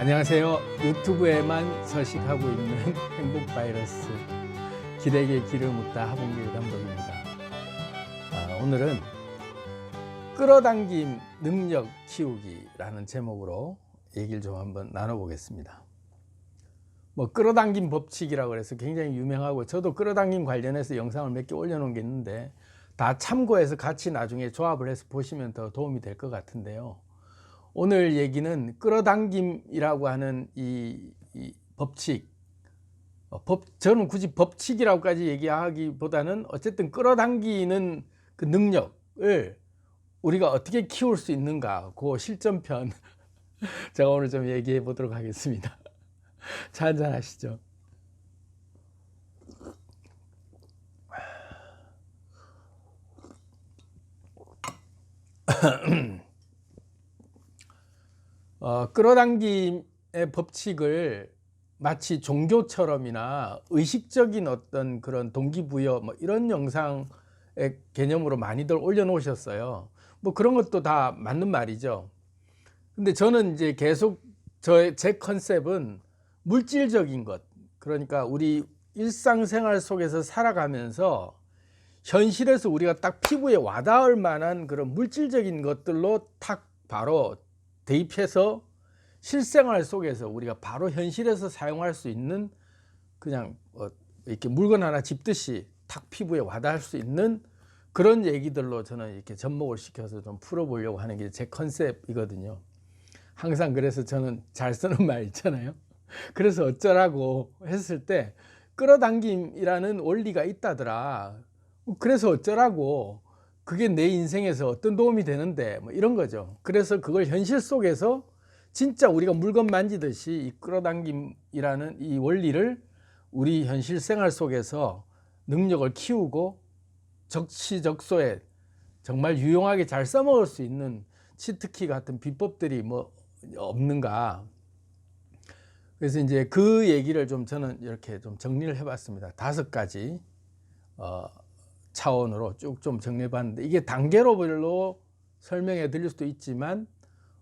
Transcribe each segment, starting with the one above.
안녕하세요. 유튜브에만 서식하고 있는 행복 바이러스 길에게 길을 묻다 하봉길 감독입니다. 오늘은 끌어당김 능력 키우기라는 제목으로 얘기를 좀 한번 나눠보겠습니다. 끌어당김 법칙이라고 해서 굉장히 유명하고, 저도 끌어당김 관련해서 영상을 몇 개 올려놓은 게 있는데 다 참고해서 같이 나중에 조합을 해서 보시면 더 도움이 될 것 같은데요. 오늘 얘기는 끌어당김이라고 하는 이 법칙, 저는 굳이 법칙이라고까지 얘기하기보다는 어쨌든 끌어당기는 그 능력을 우리가 어떻게 키울 수 있는가, 그 실전편 제가 오늘 좀 얘기해 보도록 하겠습니다. 차 한잔 하시죠. 끌어당김의 법칙을 마치 종교처럼이나 의식적인 어떤 그런 동기부여 이런 영상의 개념으로 많이들 올려놓으셨어요. 그런 것도 다 맞는 말이죠. 근데 저는 이제 계속 제 컨셉은 물질적인 것, 그러니까 우리 일상생활 속에서 살아가면서 현실에서 우리가 딱 피부에 와닿을 만한 그런 물질적인 것들로 탁 바로 대입해서 실생활 속에서 우리가 바로 현실에서 사용할 수 있는, 그냥 이렇게 물건 하나 집듯이 탁 피부에 와닿을 수 있는 그런 얘기들로 저는 이렇게 접목을 시켜서 좀 풀어보려고 하는 게 제 컨셉이거든요. 항상 그래서 저는 잘 쓰는 말 있잖아요. 그래서 어쩌라고 했을 때 끌어당김이라는 원리가 있다더라. 그래서 어쩌라고, 그게 내 인생에서 어떤 도움이 되는데 이런 거죠. 그래서 그걸 현실 속에서 진짜 우리가 물건 만지듯이 이 끌어당김이라는 이 원리를 우리 현실 생활 속에서 능력을 키우고 적시적소에 정말 유용하게 잘 써먹을 수 있는 치트키 같은 비법들이 없는가. 그래서 이제 그 얘기를 좀 저는 이렇게 좀 정리를 해봤습니다. 5가지 차원으로 쭉 좀 정리해봤는데, 이게 단계로별로 설명해 드릴 수도 있지만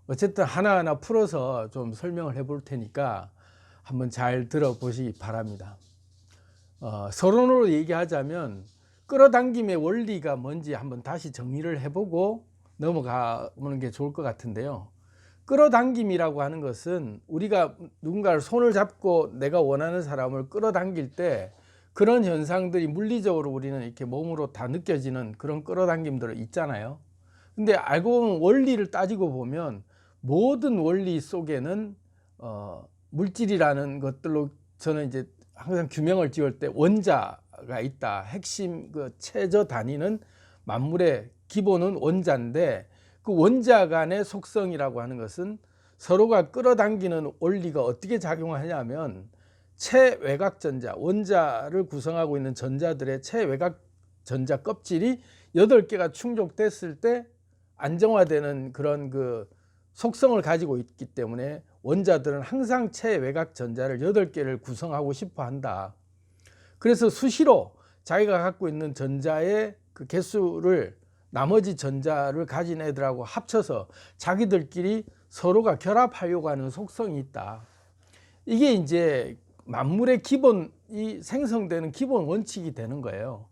어쨌든 하나하나 풀어서 좀 설명을 해볼 테니까 한번 잘 들어보시기 바랍니다. 서론으로 얘기하자면 끌어당김의 원리가 뭔지 한번 다시 정리를 해보고 넘어가는 게 좋을 것 같은데요. 끌어당김이라고 하는 것은 우리가 누군가를 손을 잡고 내가 원하는 사람을 끌어당길 때 그런 현상들이 물리적으로 우리는 이렇게 몸으로 다 느껴지는 그런 끌어당김들이 있잖아요. 근데 알고 보면 원리를 따지고 보면 모든 원리 속에는 물질이라는 것들로 저는 이제 항상 규명을 지을 때 원자가 있다. 핵심 최저 단위는 만물의 기본은 원자인데, 그 원자 간의 속성이라고 하는 것은 서로가 끌어당기는 원리가 어떻게 작용하냐면, 체외곽 전자, 원자를 구성하고 있는 전자들의 체외곽 전자 껍질이 8개가 충족됐을 때 안정화되는 그런 그 속성을 가지고 있기 때문에 원자들은 항상 체외곽 전자를 8개를 구성하고 싶어 한다. 그래서 수시로 자기가 갖고 있는 전자의 그 개수를 나머지 전자를 가진 애들하고 합쳐서 자기들끼리 서로가 결합하려고 하는 속성이 있다. 이게 이제 만물의 기본이 생성되는 기본 원칙이 되는 거예요.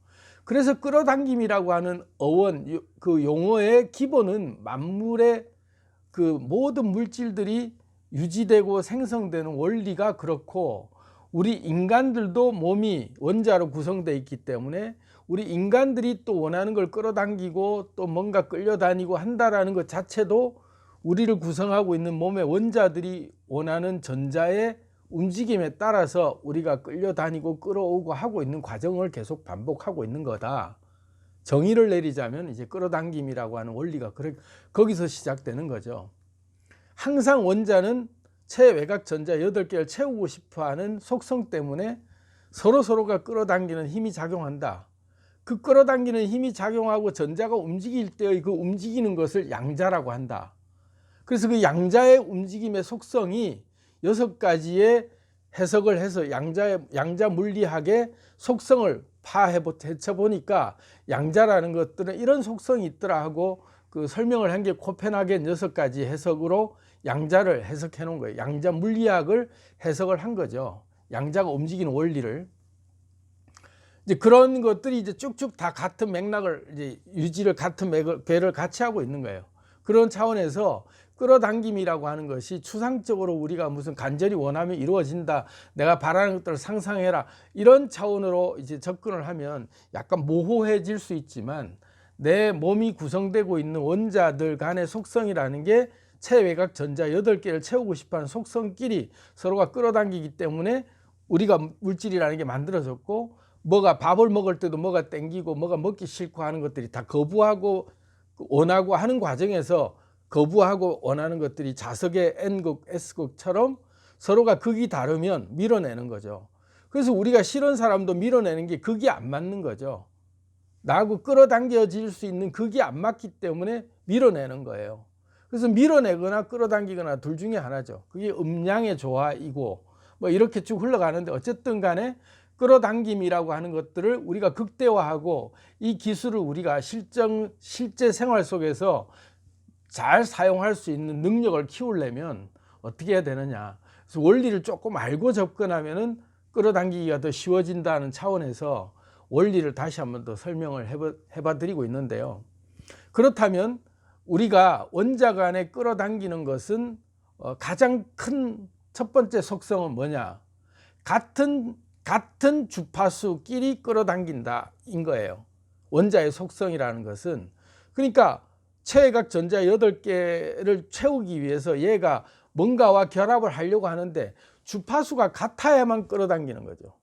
그래서 끌어당김이라고 하는 어원, 그 용어의 기본은 만물의 그 모든 물질들이 유지되고 생성되는 원리가 그렇고, 우리 인간들도 몸이 원자로 구성되어 있기 때문에 우리 인간들이 또 원하는 걸 끌어당기고 또 뭔가 끌려다니고 한다라는 것 자체도 우리를 구성하고 있는 몸의 원자들이 원하는 전자의 움직임에 따라서 우리가 끌려다니고 끌어오고 하고 있는 과정을 계속 반복하고 있는 거다. 정의를 내리자면 이제 끌어당김이라고 하는 원리가 거기서 시작되는 거죠. 항상 원자는 체외곽 전자 8개를 채우고 싶어하는 속성 때문에 서로가 끌어당기는 힘이 작용한다. 그 끌어당기는 힘이 작용하고 전자가 움직일 때의 그 움직이는 것을 양자라고 한다. 그래서 그 양자의 움직임의 속성이 6가지의 해석을 해서 양자 물리학의 속성을 파헤쳐보니까 양자라는 것들은 이런 속성이 있더라 하고 그 설명을 한 게 코펜하겐 6가지 해석으로 양자를 해석해 놓은 거예요. 양자 물리학을 해석을 한 거죠. 양자가 움직이는 원리를. 이제 그런 것들이 이제 쭉쭉 다 같은 맥락을 이제 유지를 같은 궤를 같이 하고 있는 거예요. 그런 차원에서 끌어당김이라고 하는 것이 추상적으로 우리가 무슨 간절히 원하면 이루어진다, 내가 바라는 것들을 상상해라, 이런 차원으로 이제 접근을 하면 약간 모호해질 수 있지만, 내 몸이 구성되고 있는 원자들 간의 속성이라는 게 체외각 전자 8개를 채우고 싶어하는 속성끼리 서로가 끌어당기기 때문에 우리가 물질이라는 게 만들어졌고, 뭐가 밥을 먹을 때도 뭐가 땡기고 뭐가 먹기 싫고 하는 것들이 다 거부하고 원하고 하는 과정에서 거부하고 원하는 것들이 자석의 N극, S극처럼 서로가 극이 다르면 밀어내는 거죠. 그래서 우리가 싫은 사람도 밀어내는 게 극이 안 맞는 거죠. 나하고 끌어당겨질 수 있는 극이 안 맞기 때문에 밀어내는 거예요. 그래서 밀어내거나 끌어당기거나 둘 중에 하나죠. 그게 음양의 조화이고 뭐 이렇게 쭉 흘러가는데, 어쨌든 간에 끌어당김이라고 하는 것들을 우리가 극대화하고 이 기술을 우리가 실제 생활 속에서 잘 사용할 수 있는 능력을 키우려면 어떻게 해야 되느냐. 그래서 원리를 조금 알고 접근하면은 끌어당기기가 더 쉬워진다는 차원에서 원리를 다시 한번 더 설명을 해봐 드리고 있는데요. 그렇다면 우리가 원자 간에 끌어당기는 것은 가장 큰 첫 번째 속성은 뭐냐? 같은 주파수끼리 끌어당긴다 인 거예요. 원자의 속성이라는 것은. 그러니까 체외각 전자 8개를 채우기 위해서 얘가 뭔가와 결합을 하려고 하는데 주파수가 같아야만 끌어당기는 거죠.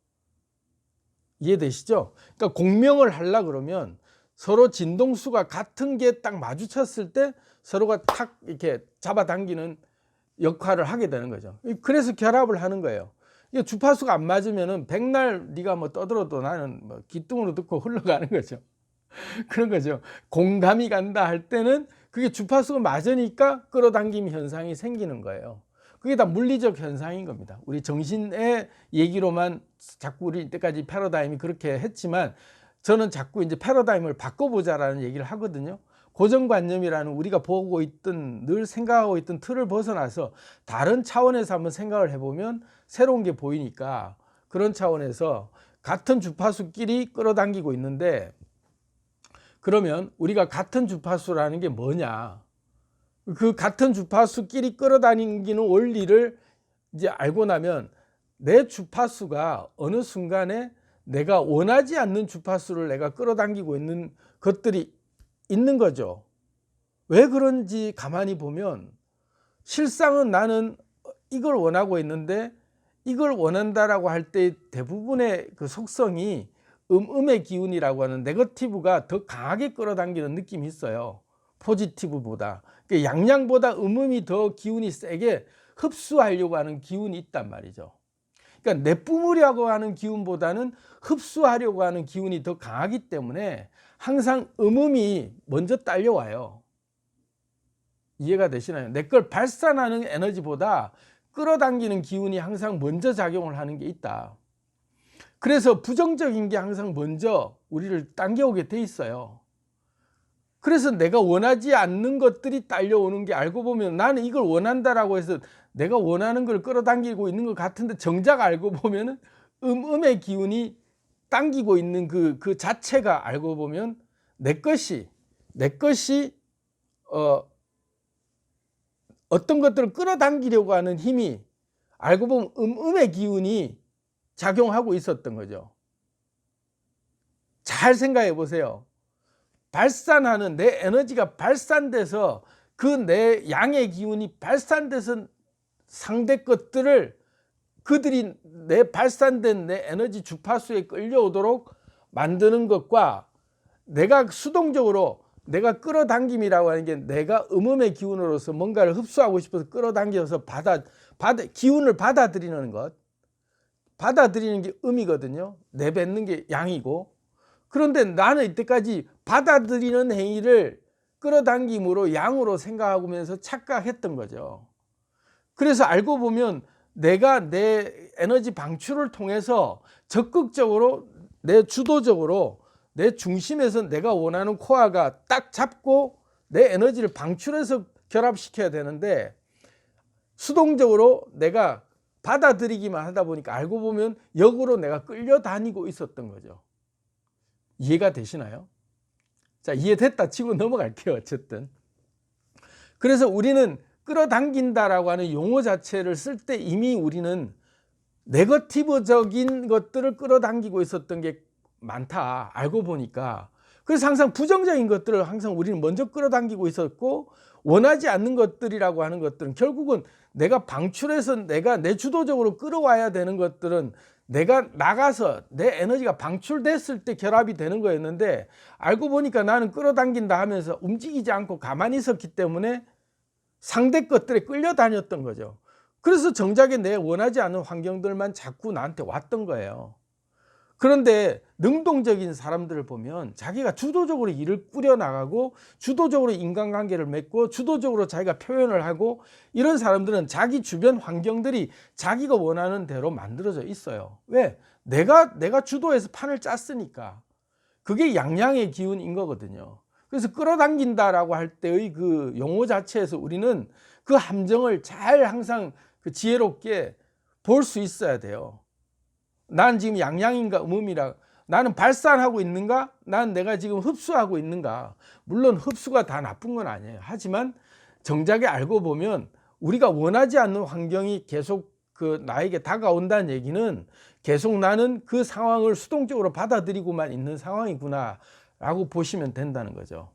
이해되시죠? 그러니까 공명을 하려고 그러면 서로 진동수가 같은 게 딱 마주쳤을 때 서로가 탁 이렇게 잡아당기는 역할을 하게 되는 거죠. 그래서 결합을 하는 거예요. 주파수가 안 맞으면은 백날 네가 뭐 떠들어도 나는 뭐 귀뚱으로 듣고 흘러가는 거죠. 그런 거죠. 공감이 간다 할 때는 그게 주파수가 맞으니까 끌어당김 현상이 생기는 거예요. 그게 다 물리적 현상인 겁니다. 우리 정신의 얘기로만 자꾸 우리 이때까지 패러다임이 그렇게 했지만, 저는 자꾸 이제 패러다임을 바꿔보자라는 얘기를 하거든요. 고정관념이라는 우리가 보고 있던, 늘 생각하고 있던 틀을 벗어나서 다른 차원에서 한번 생각을 해보면 새로운 게 보이니까, 그런 차원에서 같은 주파수끼리 끌어당기고 있는데, 그러면 우리가 같은 주파수라는 게 뭐냐, 그 같은 주파수끼리 끌어당기는 원리를 이제 알고 나면 내 주파수가 어느 순간에 내가 원하지 않는 주파수를 내가 끌어당기고 있는 것들이 있는 거죠. 왜 그런지 가만히 보면 실상은 나는 이걸 원하고 있는데, 이걸 원한다라고 할 때 대부분의 그 속성이 음의 기운이라고 하는 네거티브가 더 강하게 끌어당기는 느낌이 있어요. 포지티브보다. 그러니까 양양보다 음이 더 기운이 세게 흡수하려고 하는 기운이 있단 말이죠. 그러니까 내뿜으려고 하는 기운보다는 흡수하려고 하는 기운이 더 강하기 때문에 항상 음이 먼저 딸려와요. 이해가 되시나요? 내 걸 발산하는 에너지보다 끌어당기는 기운이 항상 먼저 작용을 하는 게 있다. 그래서 부정적인 게 항상 먼저 우리를 당겨오게 돼 있어요. 그래서 내가 원하지 않는 것들이 딸려오는 게, 알고 보면 나는 이걸 원한다라고 해서 내가 원하는 걸 끌어당기고 있는 것 같은데, 정작 알고 보면은 음의 기운이 당기고 있는 그 자체가 알고 보면 내 것이 어떤 것들을 끌어당기려고 하는 힘이 알고 보면 음의 기운이 작용하고 있었던 거죠. 잘 생각해 보세요. 발산하는 내 에너지가 발산돼서 그 내 양의 기운이 발산돼서 상대 것들을, 그들이 내 발산된 내 에너지 주파수에 끌려오도록 만드는 것과, 내가 수동적으로 내가 끌어당김이라고 하는 게 내가 음의 기운으로서 뭔가를 흡수하고 싶어서 끌어당겨서 기운을 받아들이는 것, 받아들이는 게 음이거든요. 내뱉는 게 양이고. 그런데 나는 이때까지 받아들이는 행위를 끌어당김으로 양으로 생각하면서 착각했던 거죠. 그래서 알고 보면 내가 내 에너지 방출을 통해서 적극적으로, 내 주도적으로 내 중심에서 내가 원하는 코어가 딱 잡고 내 에너지를 방출해서 결합시켜야 되는데, 수동적으로 내가 받아들이기만 하다 보니까 알고 보면 역으로 내가 끌려다니고 있었던 거죠. 이해가 되시나요? 자, 이해됐다 치고 넘어갈게요. 어쨌든. 그래서 우리는 끌어당긴다라고 하는 용어 자체를 쓸 때 이미 우리는 네거티브적인 것들을 끌어당기고 있었던 게 많다. 알고 보니까. 그래서 항상 부정적인 것들을 항상 우리는 먼저 끌어당기고 있었고, 원하지 않는 것들이라고 하는 것들은 결국은 내가 방출해서 내가 내 주도적으로 끌어와야 되는 것들은 내가 나가서 내 에너지가 방출됐을 때 결합이 되는 거였는데, 알고 보니까 나는 끌어당긴다 하면서 움직이지 않고 가만히 있었기 때문에 상대 것들에 끌려다녔던 거죠. 그래서 정작에 내 원하지 않는 환경들만 자꾸 나한테 왔던 거예요. 그런데 능동적인 사람들을 보면 자기가 주도적으로 일을 꾸려나가고 주도적으로 인간관계를 맺고 주도적으로 자기가 표현을 하고, 이런 사람들은 자기 주변 환경들이 자기가 원하는 대로 만들어져 있어요. 왜? 내가 주도해서 판을 짰으니까. 그게 양양의 기운인 거거든요. 그래서 끌어당긴다라고 할 때의 그 용어 자체에서 우리는 그 함정을 잘 항상 그 지혜롭게 볼 수 있어야 돼요. 난 지금 양양인가 음음이라, 나는 발산하고 있는가? 난 내가 지금 흡수하고 있는가? 물론 흡수가 다 나쁜 건 아니에요. 하지만 정작에 알고 보면 우리가 원하지 않는 환경이 계속 그 나에게 다가온다는 얘기는 계속 나는 그 상황을 수동적으로 받아들이고만 있는 상황이구나 라고 보시면 된다는 거죠.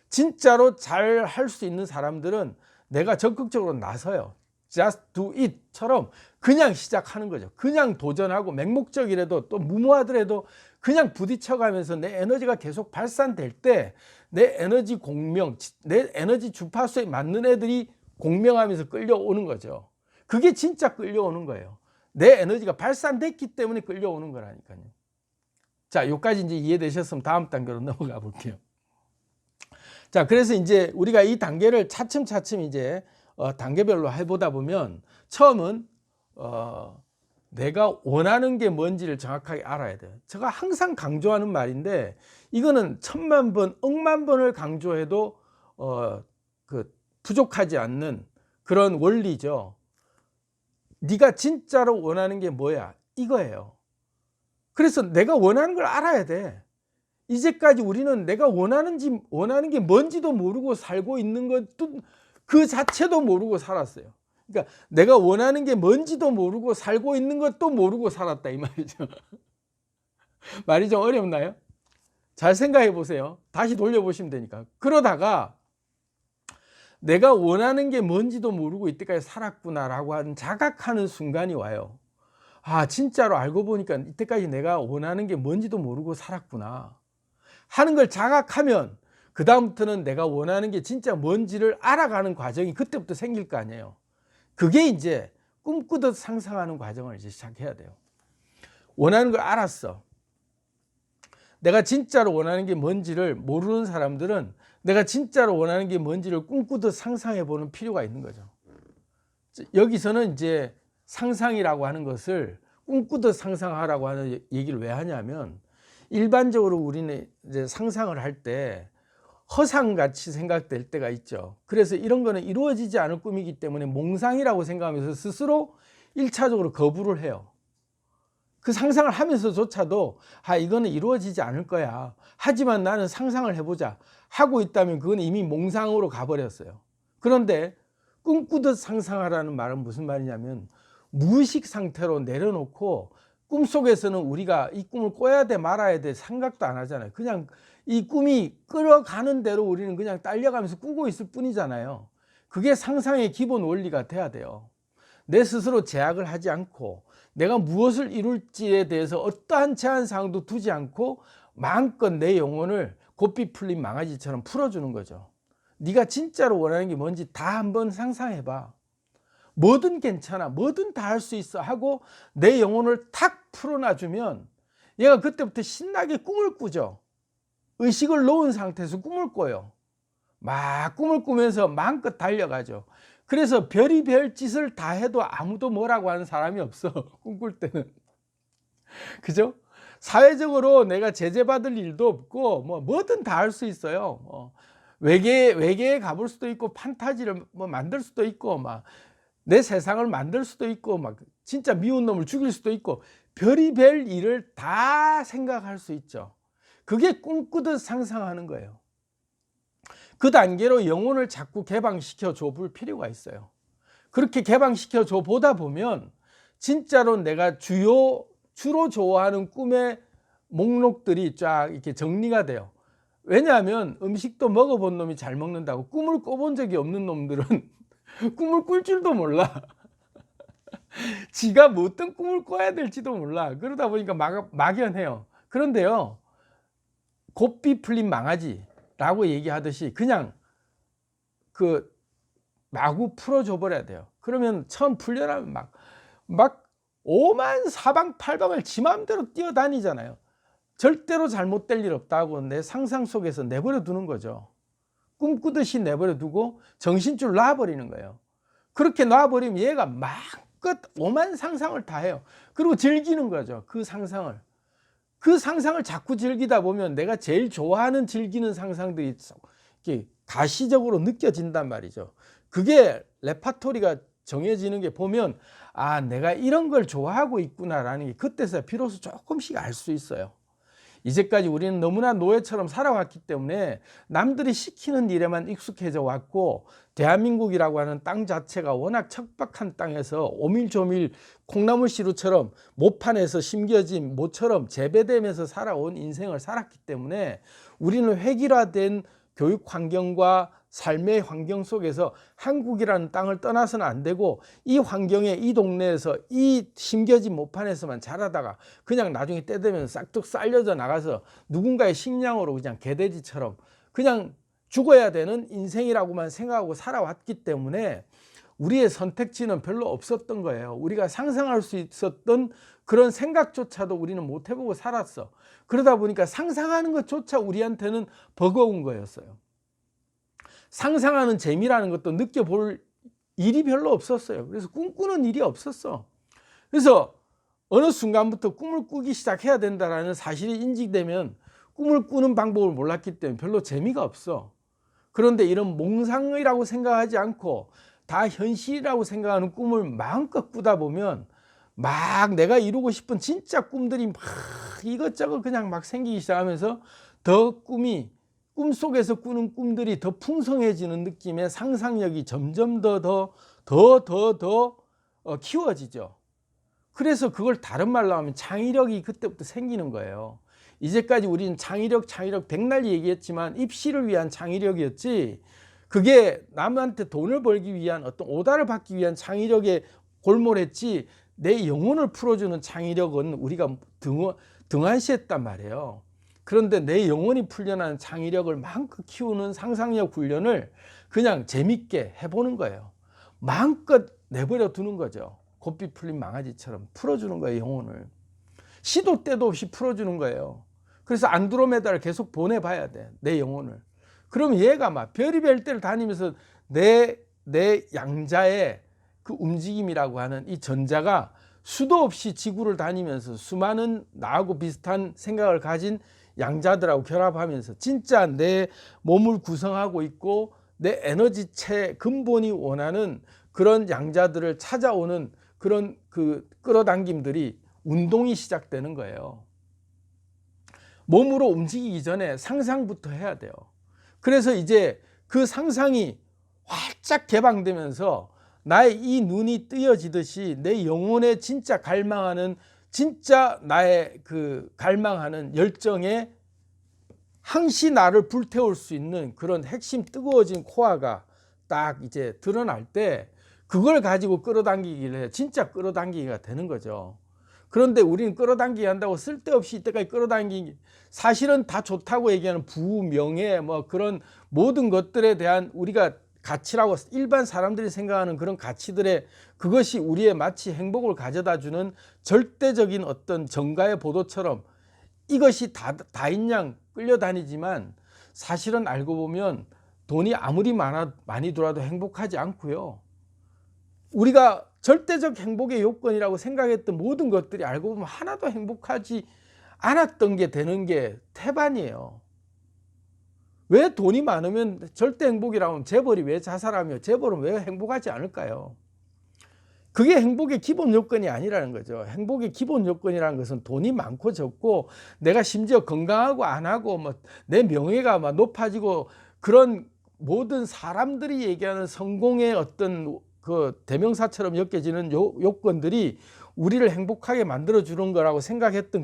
진짜로 잘 할 수 있는 사람들은 내가 적극적으로 나서요. Just do it처럼 그냥 시작하는 거죠. 그냥 도전하고, 맹목적이라도 또 무모하더라도 그냥 부딪혀가면서 내 에너지가 계속 발산될 때 내 에너지 공명, 내 에너지 주파수에 맞는 애들이 공명하면서 끌려오는 거죠. 그게 진짜 끌려오는 거예요. 내 에너지가 발산됐기 때문에 끌려오는 거라니까요. 자, 여기까지 이제 이해되셨으면 다음 단계로 넘어가 볼게요. 자, 그래서 이제 우리가 이 단계를 차츰차츰 이제 단계별로 해보다 보면, 처음은 내가 원하는 게 뭔지를 정확하게 알아야 돼요. 제가 항상 강조하는 말인데, 이거는 1000만 번, 억만 번을 강조해도 부족하지 않는 그런 원리죠. 네가 진짜로 원하는 게 뭐야? 이거예요. 그래서 내가 원하는 걸 알아야 돼. 이제까지 우리는 내가 원하는 게 뭔지도 모르고 살고 있는 것도 그 자체도 모르고 살았어요. 그러니까 내가 원하는 게 뭔지도 모르고 살고 있는 것도 모르고 살았다 이 말이죠. 말이 좀 어렵나요? 잘 생각해 보세요. 다시 돌려보시면 되니까. 그러다가 내가 원하는 게 뭔지도 모르고 이때까지 살았구나라고 하는 자각하는 순간이 와요. 아, 진짜로 알고 보니까 이때까지 내가 원하는 게 뭔지도 모르고 살았구나 하는 걸 자각하면, 그 다음부터는 내가 원하는 게 진짜 뭔지를 알아가는 과정이 그때부터 생길 거 아니에요. 그게 이제 꿈꾸듯 상상하는 과정을 이제 시작해야 돼요. 원하는 걸 알았어. 내가 진짜로 원하는 게 뭔지를 모르는 사람들은 내가 진짜로 원하는 게 뭔지를 꿈꾸듯 상상해 보는 필요가 있는 거죠. 여기서는 이제 상상이라고 하는 것을 꿈꾸듯 상상하라고 하는 얘기를 왜 하냐면, 일반적으로 우리는 이제 상상을 할 때 허상같이 생각될 때가 있죠. 그래서 이런 거는 이루어지지 않을 꿈이기 때문에 몽상이라고 생각하면서 스스로 1차적으로 거부를 해요. 그 상상을 하면서조차도 이거는 이루어지지 않을 거야. 하지만 나는 상상을 해보자 하고 있다면 그건 이미 몽상으로 가버렸어요. 그런데 꿈꾸듯 상상하라는 말은 무슨 말이냐면, 무의식 상태로 내려놓고 꿈속에서는 우리가 이 꿈을 꿔야 돼 말아야 돼 생각도 안 하잖아요. 그냥 이 꿈이 끌어가는 대로 우리는 그냥 딸려가면서 꾸고 있을 뿐이잖아요. 그게 상상의 기본 원리가 돼야 돼요. 내 스스로 제약을 하지 않고 내가 무엇을 이룰지에 대해서 어떠한 제한 사항도 두지 않고 마음껏 내 영혼을 고삐 풀린 망아지처럼 풀어주는 거죠. 네가 진짜로 원하는 게 뭔지 다 한번 상상해봐. 뭐든 괜찮아, 뭐든 다 할 수 있어 하고 내 영혼을 탁 풀어놔주면 얘가 그때부터 신나게 꿈을 꾸죠. 의식을 놓은 상태에서 꿈을 꿔요. 막 꿈을 꾸면서 마음껏 달려가죠. 그래서 별의별 짓을 다 해도 아무도 뭐라고 하는 사람이 없어. 꿈꿀 때는. 그죠? 사회적으로 내가 제재받을 일도 없고 뭐든 다 할 수 있어요. 외계에 가볼 수도 있고 판타지를 만들 수도 있고 막 내 세상을 만들 수도 있고 막 진짜 미운 놈을 죽일 수도 있고 별의별 일을 다 생각할 수 있죠. 그게 꿈꾸듯 상상하는 거예요. 그 단계로 영혼을 자꾸 개방시켜 줘 볼 필요가 있어요. 그렇게 개방시켜 줘 보다 보면 진짜로 내가 주로 좋아하는 꿈의 목록들이 쫙 이렇게 정리가 돼요. 왜냐하면 음식도 먹어본 놈이 잘 먹는다고 꿈을 꿔본 적이 없는 놈들은 꿈을 꿀 줄도 몰라. 지가 뭐 어떤 꿈을 꿔야 될지도 몰라. 그러다 보니까 막연해요. 그런데요, 곱비 풀린 망아지라고 얘기하듯이 그냥 그 마구 풀어줘 버려야 돼요. 그러면 처음 풀려나면 막 오만 사방팔방을 지 마음대로 뛰어다니잖아요. 절대로 잘못될 일 없다고 내 상상 속에서 내버려 두는 거죠. 꿈꾸듯이 내버려 두고 정신줄 놔버리는 거예요. 그렇게 놔버리면 얘가 마음껏 오만 상상을 다 해요. 그리고 즐기는 거죠. 그 상상을 자꾸 즐기다 보면 내가 제일 좋아하는 즐기는 상상들이 이렇게 가시적으로 느껴진단 말이죠. 그게 레파토리가 정해지는 게 보면 아, 내가 이런 걸 좋아하고 있구나라는 게 그때서 비로소 조금씩 알 수 있어요. 이제까지 우리는 너무나 노예처럼 살아왔기 때문에 남들이 시키는 일에만 익숙해져 왔고, 대한민국이라고 하는 땅 자체가 워낙 척박한 땅에서 오밀조밀 콩나물시루처럼 모판에서 심겨진 모처럼 재배되면서 살아온 인생을 살았기 때문에 우리는 획일화된 교육 환경과 삶의 환경 속에서 한국이라는 땅을 떠나서는 안 되고 이 환경에 이 동네에서 이 심겨진 모판에서만 자라다가 그냥 나중에 때 되면 싹둑 쌀려져 나가서 누군가의 식량으로 그냥 개돼지처럼 그냥 죽어야 되는 인생이라고만 생각하고 살아왔기 때문에 우리의 선택지는 별로 없었던 거예요. 우리가 상상할 수 있었던 그런 생각조차도 우리는 못 해보고 살았어. 그러다 보니까 상상하는 것조차 우리한테는 버거운 거였어요. 상상하는 재미라는 것도 느껴볼 일이 별로 없었어요. 그래서 꿈꾸는 일이 없었어. 그래서 어느 순간부터 꿈을 꾸기 시작해야 된다는 사실이 인지되면 꿈을 꾸는 방법을 몰랐기 때문에 별로 재미가 없어. 그런데 이런 몽상이라고 생각하지 않고 다 현실이라고 생각하는 꿈을 마음껏 꾸다 보면 막 내가 이루고 싶은 진짜 꿈들이 막 이것저것 그냥 막 생기기 시작하면서 더 꿈속에서 꾸는 꿈들이 더 풍성해지는 느낌의 상상력이 점점 더 키워지죠. 그래서 그걸 다른 말로 하면 창의력이 그때부터 생기는 거예요. 이제까지 우리는 창의력 백날 얘기했지만 입시를 위한 창의력이었지, 그게 남한테 돈을 벌기 위한 어떤 오다를 받기 위한 창의력에 골몰했지, 내 영혼을 풀어주는 창의력은 우리가 등한시했단 말이에요. 그런데 내 영혼이 풀려나는 창의력을 마음껏 키우는 상상력 훈련을 그냥 재밌게 해보는 거예요. 마음껏 내버려 두는 거죠. 곱비 풀린 망아지처럼 풀어주는 거예요. 영혼을 시도 때도 없이 풀어주는 거예요. 그래서 안드로메다를 계속 보내봐야 돼, 내 영혼을. 그러면 얘가 막 별의별 데를 다니면서 내 양자의 그 움직임이라고 하는 이 전자가 수도 없이 지구를 다니면서 수많은 나하고 비슷한 생각을 가진 양자들하고 결합하면서 진짜 내 몸을 구성하고 있고 내 에너지체 근본이 원하는 그런 양자들을 찾아오는 그런 그 끌어당김들이 운동이 시작되는 거예요. 몸으로 움직이기 전에 상상부터 해야 돼요. 그래서 이제 그 상상이 활짝 개방되면서 나의 이 눈이 뜨여지듯이 내 영혼에 진짜 갈망하는, 진짜 나의 그 갈망하는 열정에 항시 나를 불태울 수 있는 그런 핵심 뜨거워진 코어가 딱 이제 드러날 때 그걸 가지고 끌어당기길래 진짜 끌어당기기가 되는 거죠. 그런데 우리는 끌어당기기 한다고 쓸데없이 이때까지 끌어당기기, 사실은 다 좋다고 얘기하는 부, 명예 뭐 그런 모든 것들에 대한 우리가 가치라고 일반 사람들이 생각하는 그런 가치들의 그것이 우리의 마치 행복을 가져다주는 절대적인 어떤 정가의 보도처럼 이것이 다인 양 끌려다니지만 사실은 알고 보면 돈이 아무리 많이 들어와도 행복하지 않고요. 우리가 절대적 행복의 요건이라고 생각했던 모든 것들이 알고 보면 하나도 행복하지 않았던 게 되는 게 태반이에요. 왜 돈이 많으면 절대 행복이라고 하면 재벌이 왜 자살하며 재벌은 왜 행복하지 않을까요? 그게 행복의 기본 요건이 아니라는 거죠. 행복의 기본 요건이라는 것은 돈이 많고 적고 내가 심지어 건강하고 안 하고 뭐 내 명예가 막 높아지고 그런 모든 사람들이 얘기하는 성공의 어떤 그 대명사처럼 엮여지는 요건들이 우리를 행복하게 만들어 주는 거라고 생각했던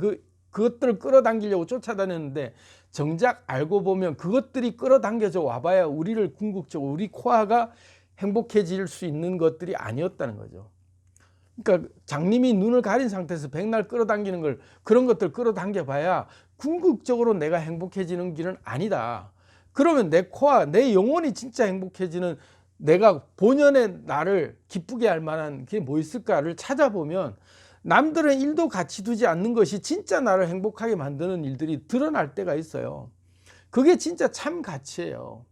그것들을 끌어당기려고 쫓아다녔는데 정작 알고 보면 그것들이 끌어당겨져 와봐야 우리를 궁극적으로 우리 코아가 행복해질 수 있는 것들이 아니었다는 거죠. 그러니까 장님이 눈을 가린 상태에서 백날 끌어당기는 걸 그런 것들 끌어당겨 봐야 궁극적으로 내가 행복해지는 길은 아니다. 그러면 내 코아, 내 영혼이 진짜 행복해지는 내가 본연의 나를 기쁘게 할 만한 게 뭐 있을까를 찾아보면 남들은 일도 가치 두지 않는 것이 진짜 나를 행복하게 만드는 일들이 드러날 때가 있어요. 그게 진짜 참 가치예요.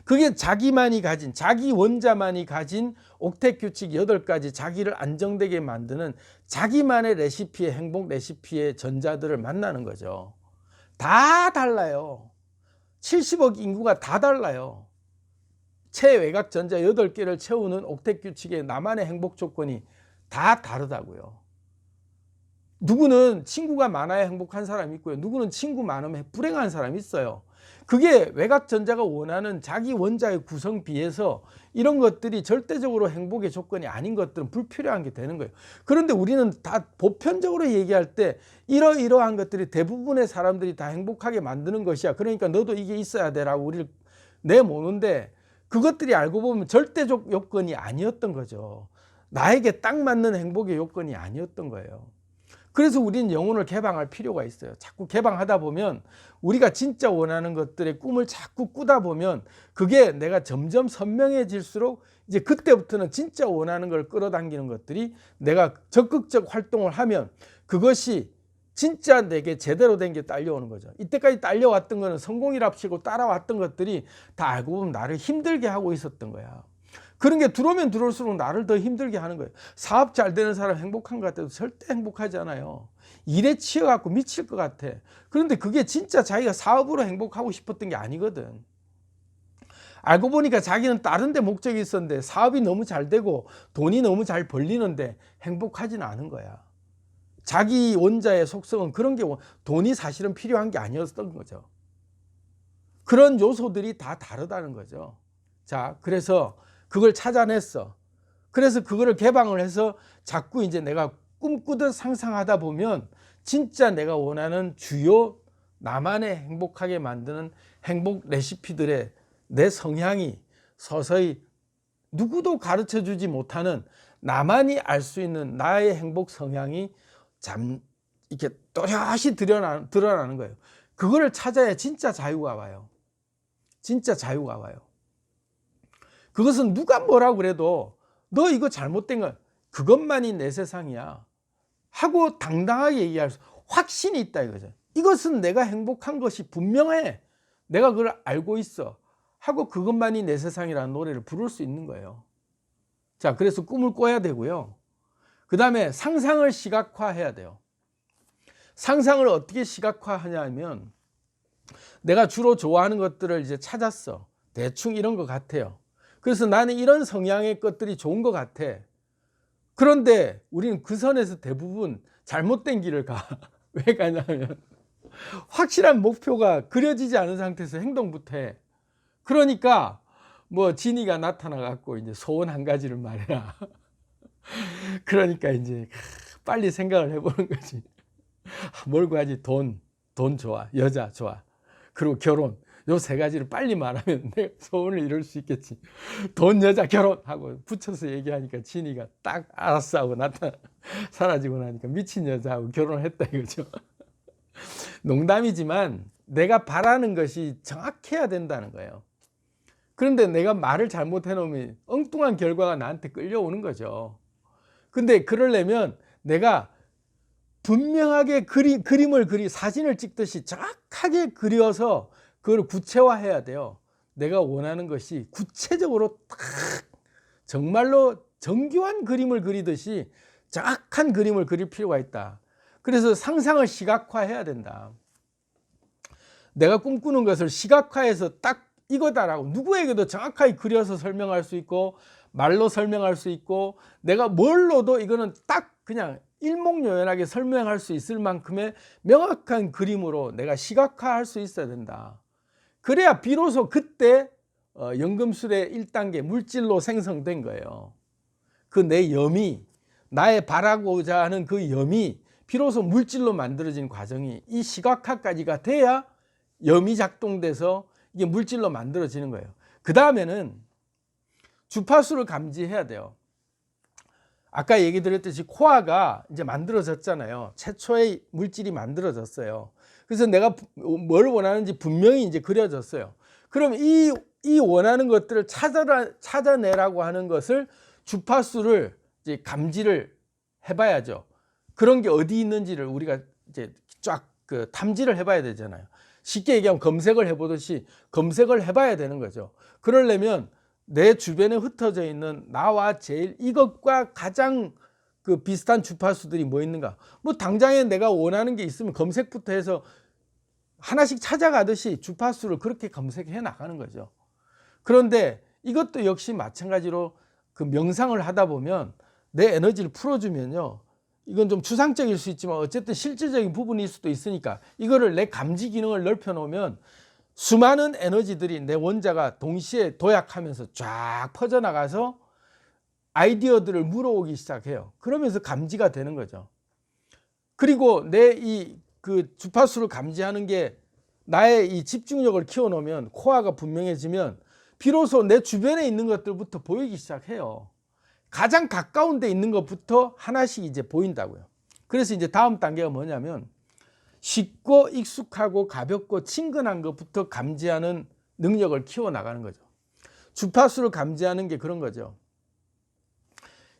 그게 자기만이 가진, 자기 원자만이 가진 옥택 규칙 8가지 자기를 안정되게 만드는 자기만의 레시피의 행복 레시피의 전자들을 만나는 거죠. 다 달라요. 70억 인구가 다 달라요. 체외곽 전자 8개를 채우는 옥택 규칙의 나만의 행복 조건이 다 다르다고요. 누구는 친구가 많아야 행복한 사람이 있고요. 누구는 친구 많으면 불행한 사람이 있어요. 그게 외곽전자가 원하는 자기 원자의 구성비에서 이런 것들이 절대적으로 행복의 조건이 아닌 것들은 불필요한 게 되는 거예요. 그런데 우리는 다 보편적으로 얘기할 때 이러이러한 것들이 대부분의 사람들이 다 행복하게 만드는 것이야. 그러니까 너도 이게 있어야 돼라고 우리를 내모는데 그것들이 알고 보면 절대적 요건이 아니었던 거죠. 나에게 딱 맞는 행복의 요건이 아니었던 거예요. 그래서 우리는 영혼을 개방할 필요가 있어요. 자꾸 개방하다 보면 우리가 진짜 원하는 것들의 꿈을 자꾸 꾸다 보면 그게 내가 점점 선명해질수록 이제 그때부터는 진짜 원하는 걸 끌어당기는 것들이 내가 적극적 활동을 하면 그것이 진짜 내게 제대로 된 게 딸려오는 거죠. 이때까지 딸려왔던 거는 성공이랍시고 따라왔던 것들이 다 알고 보면 나를 힘들게 하고 있었던 거야. 그런 게 들어오면 들어올수록 나를 더 힘들게 하는 거예요. 사업 잘 되는 사람 행복한 것 같아도 절대 행복하지 않아요. 일에 치여갖고 미칠 것 같아. 그런데 그게 진짜 자기가 사업으로 행복하고 싶었던 게 아니거든. 알고 보니까 자기는 다른 데 목적이 있었는데 사업이 너무 잘 되고 돈이 너무 잘 벌리는데 행복하지는 않은 거야. 자기 원자의 속성은 그런 게 돈이 사실은 필요한 게 아니었던 거죠. 그런 요소들이 다 다르다는 거죠. 자, 그래서 그걸 찾아냈어. 그래서 그거를 개방을 해서 자꾸 이제 내가 꿈꾸듯 상상하다 보면 진짜 내가 원하는 주요 나만의 행복하게 만드는 행복 레시피들의 내 성향이 서서히 누구도 가르쳐 주지 못하는 나만이 알 수 있는 나의 행복 성향이 참 이렇게 또렷이 드러나는 거예요. 그거를 찾아야 진짜 자유가 와요. 진짜 자유가 와요. 그것은 누가 뭐라고 그래도 너 이거 잘못된 건 그것만이 내 세상이야 하고 당당하게 얘기할 수 확신이 있다 이거죠. 이것은 내가 행복한 것이 분명해. 내가 그걸 알고 있어 하고 그것만이 내 세상이라는 노래를 부를 수 있는 거예요. 자, 그래서 꿈을 꿔야 되고요. 그 다음에 상상을 시각화해야 돼요. 상상을 어떻게 시각화하냐면 내가 주로 좋아하는 것들을 이제 찾았어. 대충 이런 것 같아요. 그래서 나는 이런 성향의 것들이 좋은 것 같아. 그런데 우리는 그 선에서 대부분 잘못된 길을 가. 왜 가냐면 확실한 목표가 그려지지 않은 상태에서 행동부터 해. 그러니까 뭐 진이가 나타나 갖고 이제 소원 한 가지를 말해라. 그러니까 이제 빨리 생각을 해보는 거지. 뭘 구하지? 돈 좋아. 여자 좋아. 그리고 결혼. 요 3가지를 빨리 말하면 내 소원을 이룰 수 있겠지. 돈, 여자, 결혼하고 붙여서 얘기하니까 진이가 딱 알았어 하고 사라지고 나니까 미친 여자하고 결혼을 했다 이거죠. 농담이지만 내가 바라는 것이 정확해야 된다는 거예요. 그런데 내가 말을 잘못해 놓으면 엉뚱한 결과가 나한테 끌려오는 거죠. 근데 그러려면 내가 분명하게 사진을 찍듯이 정확하게 그려서 그걸 구체화해야 돼요. 내가 원하는 것이 구체적으로 딱 정말로 정교한 그림을 그리듯이 정확한 그림을 그릴 필요가 있다. 그래서 상상을 시각화해야 된다. 내가 꿈꾸는 것을 시각화해서 딱 이거다라고 누구에게도 정확하게 그려서 설명할 수 있고 말로 설명할 수 있고 내가 뭘로도 이거는 딱 그냥 일목요연하게 설명할 수 있을 만큼의 명확한 그림으로 내가 시각화할 수 있어야 된다. 그래야 비로소 그때 연금술의 1단계 물질로 생성된 거예요. 그 내 염이, 나의 바라고자 하는 그 염이 비로소 물질로 만들어진 과정이 이 시각화까지가 돼야 염이 작동돼서 이게 물질로 만들어지는 거예요. 그 다음에는 주파수를 감지해야 돼요. 아까 얘기 드렸듯이 코아가 이제 만들어졌잖아요. 최초의 물질이 만들어졌어요. 그래서 내가 뭘 원하는지 분명히 이제 그려졌어요. 그럼 이 원하는 것들을 찾아내라고 하는 것을 주파수를 이제 감지를 해봐야죠. 그런 게 어디 있는지를 우리가 이제 쫙 그 탐지를 해봐야 되잖아요. 쉽게 얘기하면 검색을 해보듯이 검색을 해봐야 되는 거죠. 그러려면 내 주변에 흩어져 있는 나와 제일 이것과 가장 그 비슷한 주파수들이 뭐 있는가. 뭐 당장에 내가 원하는 게 있으면 검색부터 해서 하나씩 찾아가듯이 주파수를 그렇게 검색해 나가는 거죠. 그런데 이것도 역시 마찬가지로 그 명상을 하다 보면 내 에너지를 풀어주면요. 이건 좀 추상적일 수 있지만 어쨌든 실질적인 부분일 수도 있으니까 이거를 내 감지 기능을 넓혀 놓으면 수많은 에너지들이 내 원자가 동시에 도약하면서 쫙 퍼져나가서 아이디어들을 물어오기 시작해요. 그러면서 감지가 되는 거죠. 그리고 내 이 그 주파수를 감지하는 게 나의 이 집중력을 키워놓으면 코어가 분명해지면 비로소 내 주변에 있는 것들부터 보이기 시작해요. 가장 가까운 데 있는 것부터 하나씩 이제 보인다고요. 그래서 이제 다음 단계가 뭐냐면 쉽고 익숙하고 가볍고 친근한 것부터 감지하는 능력을 키워나가는 거죠. 주파수를 감지하는 게 그런 거죠.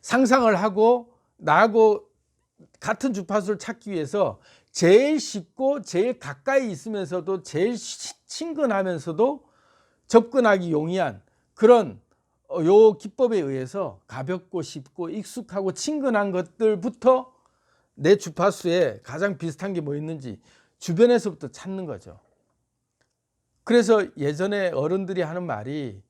상상을 하고 나하고 같은 주파수를 찾기 위해서 제일 쉽고 제일 가까이 있으면서도 제일 친근하면서도 접근하기 용이한 그런 요 기법에 의해서 가볍고 쉽고 익숙하고 친근한 것들부터 내 주파수에 가장 비슷한 게 뭐 있는지 주변에서부터 찾는 거죠. 그래서 예전에 어른들이 하는 말이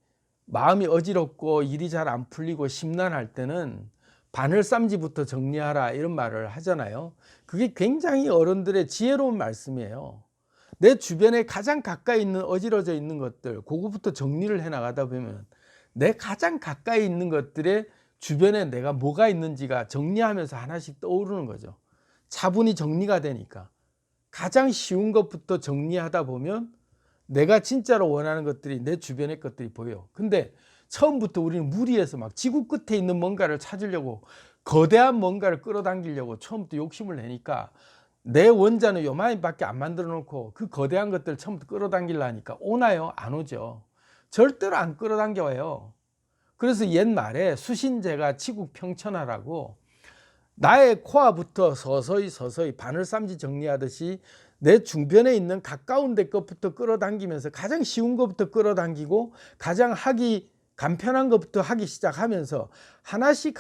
마음이 어지럽고 일이 잘 안 풀리고 심란할 때는 바늘쌈지부터 정리하라 이런 말을 하잖아요. 그게 굉장히 어른들의 지혜로운 말씀이에요. 내 주변에 가장 가까이 있는 어지러져 있는 것들 그거부터 정리를 해 나가다 보면 내 가장 가까이 있는 것들의 주변에 내가 뭐가 있는지가 정리하면서 하나씩 떠오르는 거죠. 차분히 정리가 되니까 가장 쉬운 것부터 정리하다 보면 내가 진짜로 원하는 것들이 내 주변의 것들이 보여요. 근데 처음부터 우리는 무리해서 막 지구 끝에 있는 뭔가를 찾으려고 거대한 뭔가를 끌어당기려고 처음부터 욕심을 내니까 내 원자는 요만큼밖에 안 만들어 놓고 그 거대한 것들을 처음부터 끌어당기려니까 오나요? 안 오죠. 절대로 안 끌어당겨와요. 그래서 옛말에 수신제가 치국평천하라고 나의 코아부터 서서히 바늘쌈지 정리하듯이 내 주변에 있는 가까운 데 것부터 끌어당기면서 가장 쉬운 것부터 끌어당기고 가장 하기 간편한 것부터 하기 시작하면서 하나씩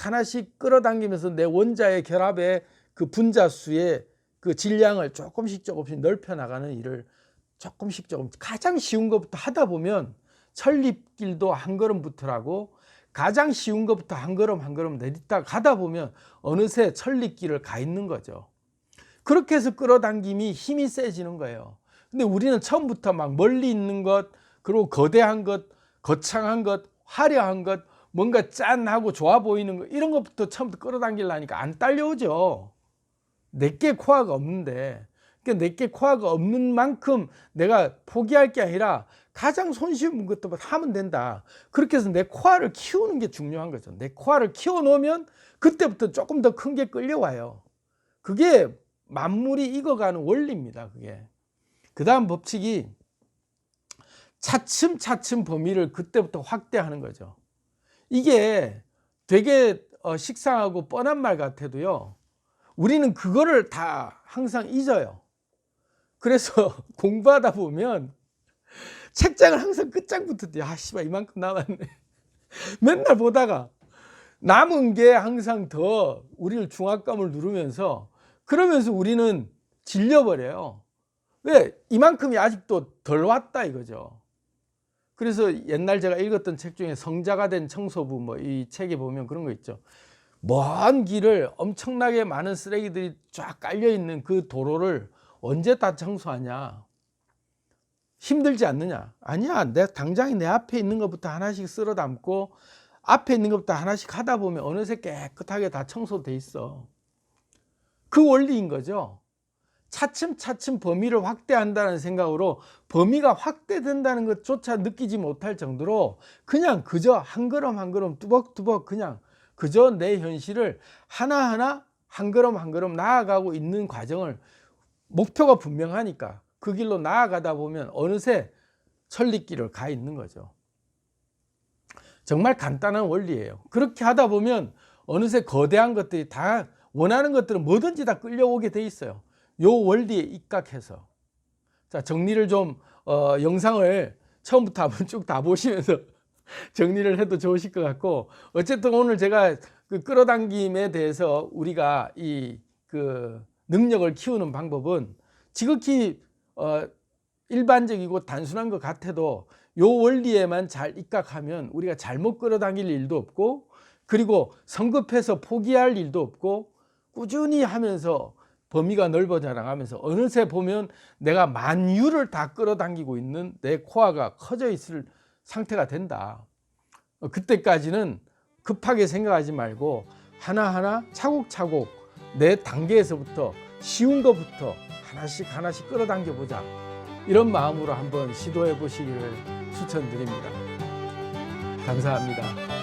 끌어당기면서 내 원자의 결합의 그 분자수의 그 질량을 조금씩 넓혀 나가는 일을 조금씩 가장 쉬운 것부터 하다 보면 천리길도 한 걸음부터라고 가장 쉬운 것부터 한 걸음 내딛다 가다 보면 어느새 천리길을 가 있는 거죠. 그렇게 해서 끌어당김이 힘이 세지는 거예요. 근데 우리는 처음부터 막 멀리 있는 것, 그리고 거대한 것, 거창한 것, 화려한 것, 뭔가 짠하고 좋아 보이는 것 이런 것부터 처음부터 끌어당기려니까 안 딸려오죠. 내게 코어가 없는데. 그러니까 내게 코어가 없는 만큼 내가 포기할 게 아니라 가장 손쉬운 것도 하면 된다. 그렇게 해서 내 코어를 키우는 게 중요한 거죠. 내 코어를 키워놓으면 그때부터 조금 더 큰 게 끌려와요. 그게 만물이 익어가는 원리입니다. 그게. 그 다음 법칙이 차츰 범위를 그때부터 확대하는 거죠. 이게 되게 식상하고 뻔한 말 같아도요. 우리는 그거를 다 항상 잊어요. 그래서 공부하다 보면 책장을 항상 끝장부터 씨발 이만큼 남았네. 맨날 보다가 남은 게 항상 더 우리를 중압감을 누르면서 그러면서 우리는 질려버려요. 왜? 이만큼이 아직도 덜 왔다 이거죠. 그래서 옛날 제가 읽었던 책 중에 성자가 된 청소부 뭐 이 책에 보면 그런 거 있죠. 먼 길을 엄청나게 많은 쓰레기들이 쫙 깔려 있는 그 도로를 언제 다 청소하냐? 힘들지 않느냐? 아니야. 당장에 내 앞에 있는 것부터 하나씩 쓸어 담고 앞에 있는 것부터 하나씩 하다 보면 어느새 깨끗하게 다 청소돼 있어. 그 원리인 거죠. 차츰차츰 범위를 확대한다는 생각으로 범위가 확대된다는 것조차 느끼지 못할 정도로 그냥 그저 한 걸음 한 걸음 뚜벅뚜벅 그냥 그저 내 현실을 하나하나 한 걸음 한 걸음 나아가고 있는 과정을 목표가 분명하니까 그 길로 나아가다 보면 어느새 천리길을 가 있는 거죠. 정말 간단한 원리예요. 그렇게 하다 보면 어느새 거대한 것들이 다 원하는 것들은 뭐든지 다 끌려오게 돼 있어요. 요 원리에 입각해서. 자, 정리를 좀 영상을 처음부터 한번 쭉 다 보시면서 정리를 해도 좋으실 것 같고, 어쨌든 오늘 제가 그 끌어당김에 대해서 우리가 그 능력을 키우는 방법은 지극히 일반적이고 단순한 것 같아도 요 원리에만 잘 입각하면 우리가 잘못 끌어당길 일도 없고, 그리고 성급해서 포기할 일도 없고, 꾸준히 하면서 범위가 넓어져 나가면서 어느새 보면 내가 만유를 다 끌어당기고 있는 내 코어가 커져 있을 상태가 된다. 그때까지는 급하게 생각하지 말고 하나하나 차곡차곡 내 단계에서부터 쉬운 것부터 하나씩 하나씩 끌어당겨 보자. 이런 마음으로 한번 시도해 보시기를 추천드립니다. 감사합니다.